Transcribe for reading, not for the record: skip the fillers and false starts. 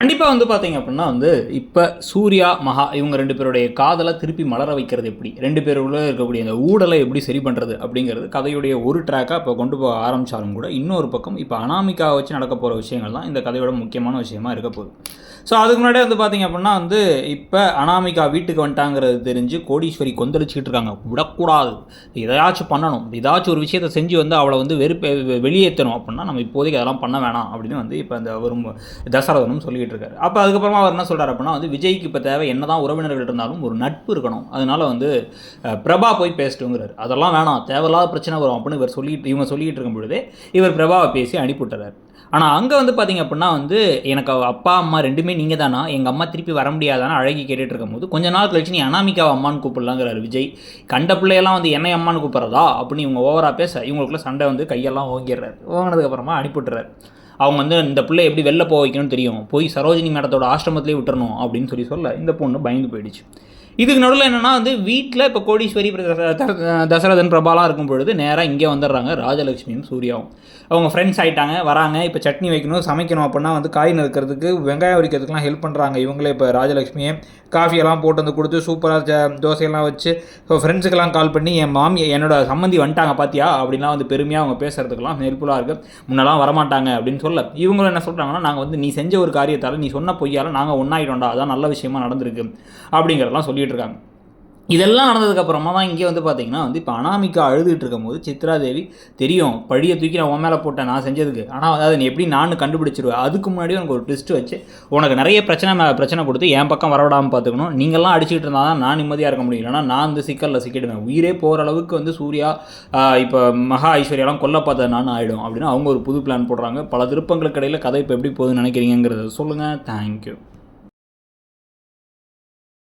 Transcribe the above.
கண்டிப்பாக வந்து பார்த்தீங்க அப்படின்னா வந்து இப்போ சூர்யா மகா இவங்க 2 பேருடைய காதலை திருப்பி மலர வைக்கிறது எப்படி, 2 பேருக்குள்ள இருக்கக்கூடிய அந்த ஊடலை எப்படி சரி பண்ணுறது அப்படிங்கிறது கதையுடைய ஒரு ட்ராக்காக இப்போ கொண்டு போக ஆரம்பித்தாலும் கூட இன்னொரு பக்கம் இப்போ அனாமிகாவை வச்சு நடக்க போகிற விஷயங்கள் தான் இந்த கதையோட முக்கியமான விஷயமா இருக்க போகுது. ஸோ அதுக்கு முன்னாடியே வந்து பார்த்தீங்க அப்படின்னா வந்து இப்போ அனாமிகா வீட்டுக்கு வந்துட்டாங்கிறது தெரிஞ்சு கோடீஸ்வரி கொந்தளிச்சிக்கிட்டு இருக்காங்க. விடக்கூடாது, எதையாச்சும் பண்ணணும், ஏதாச்சும் ஒரு விஷயத்தை செஞ்சு வந்து அவளை வந்து வெளியேற்றணும் அப்படின்னா நம்ம இப்போதைக்கு அதெல்லாம் பண்ண வேணாம் அப்படின்னு வந்து இப்போ அந்த ஒரு தசரதனும் சொல்லிட்டு இருக்காரு. அப்போ அதுக்கப்புறமா அவர் என்ன சொல்கிறார் அப்படின்னா வந்து விஜய்க்கு இப்போ தேவை என்னதான் உறவினர்கள் இருந்தாலும் ஒரு நட்பு இருக்கணும், அதனால வந்து பிரபா போய் பேசிட்டுங்கிறார். அதெல்லாம் வேணாம், தேவையில்லாத பிரச்சனை வரும் அப்படின்னு இவங்க சொல்லிட்டு இருக்கும் பொழுதே இவர் பிரபாவை பேசி அனுப்பிவிட்டுறாரு. ஆனால் அங்கே வந்து பார்த்தீங்க அப்படின்னா வந்து எனக்கு அப்பா அம்மா ரெண்டுமே நீங்கள் தானா, எங்கள் அம்மா திருப்பி வர முடியாதானா அழகி கேட்டுட்டு இருக்கும் போது கொஞ்ச நாள் கழிச்சு நீ அனாமிகாவை அம்மான்னு கூப்பிடலாங்கிறாரு விஜய். கண்ட பிள்ளையெல்லாம் வந்து என்னை அம்மான்னு கூப்பிட்றதா அப்படின்னு இவங்க ஓவராக பேச இவங்களுக்குள்ள சண்டை வந்து கையெல்லாம் ஓங்கிடுறாரு. ஓங்கினதுக்கப்புறமா அனுப்பிவிட்டுறாரு. அவங்க வந்து இந்த பிள்ளை எப்படி வெளில போக வைக்கணும்னு தெரியும், போய் சரோஜினி மேடத்தோட ஆசிரமத்திலே விட்டுறணும் அப்படின்னு சொல்ல இந்த பொண்ணு பயந்து போயிடுச்சு. இதுக்கு நடுவில் என்னென்னா வந்து வீட்டில் இப்போ கோடீஸ்வரி தசரதன் பிரபாலாம் இருக்கும் பொழுது நேராக இங்கே வந்துடுறாங்க ராஜலட்சுமியும் சூர்யாவும். அவங்க ஃப்ரெண்ட்ஸ் ஆகிட்டாங்க, வராங்க. இப்போ சட்னி வைக்கணும், சமைக்கணும் அப்படின்னா வந்து காய் நறுக்கிறதுக்கு வெங்காயம் உரிக்கிறதுக்குலாம் ஹெல்ப் பண்ணுறாங்க இவங்களே. இப்போ ராஜலட்சுமியே காஃபியெல்லாம் போட்டு வந்து கொடுத்து சூப்பராக தோசையெல்லாம் வச்சு இப்போ ஃப்ரெண்ட்ஸுக்கெல்லாம் கால் பண்ணி என்னோட சம்மந்தி வந்துட்டாங்க பார்த்தியா அப்படின்லாம் வந்து பெருமையாக அவங்க பேசுகிறதுக்கெல்லாம் ஹெல்ப்ஃபுல்லாக இருக்குது. முன்னெல்லாம் வரமாட்டாங்க அப்படின்னு சொல்ல இவங்களும் என்ன சொல்கிறாங்கன்னா நாங்கள் வந்து நீ செஞ்ச ஒரு காரியத்தால் நீ சொன்ன பொய்யால் நாங்கள் ஒன்றாயிட்டோம்டா, அதான் நல்ல விஷயமா நடந்திருக்கு அப்படிங்கிறதெல்லாம் சொல்லிட்டு இருக்காங்க. இதெல்லாம் நடந்ததுக்கப்புறமா தான் இங்கே வந்து பார்த்திங்கன்னா வந்து இப்போ அனாமிகா அழுதுகிட்டு இருக்கும் போது சித்ராதேவி தெரியும் பழியை தூக்கி நான் உன் மேலே போட்டேன் நான் செஞ்சதுக்கு, ஆனால் அதாவது நீ எப்படி நான் கண்டுபிடிச்சிருவேன், அதுக்கு முன்னாடி உனக்கு ஒரு ட்விஸ்ட் வச்சு உனக்கு நிறைய பிரச்சனை கொடுத்து என் பக்கம் வரவிடாமல் பார்த்துக்கணும், நீங்கள்லாம் அடிச்சுட்டு இருந்தால் தான் நான் நிம்மதியாக இருக்க முடியும், இல்லைனா நான் வந்து சிக்கலில் சிக்கிடுவேன், உயிரே போகிற அளவுக்கு வந்து சூர்யா இப்போ மகா ஐஸ்வர்யாலாம் கொல்ல பார்த்தது நான் ஆகிடும் அப்படின்னு அவங்க ஒரு புது பிளான் போடுறாங்க. பல திருப்பங்களுக்கு இடையில் கதை இப்போ எப்படி போகுதுன்னு நினைக்கிறீங்கிறத சொல்லுங்கள். தேங்க்யூ.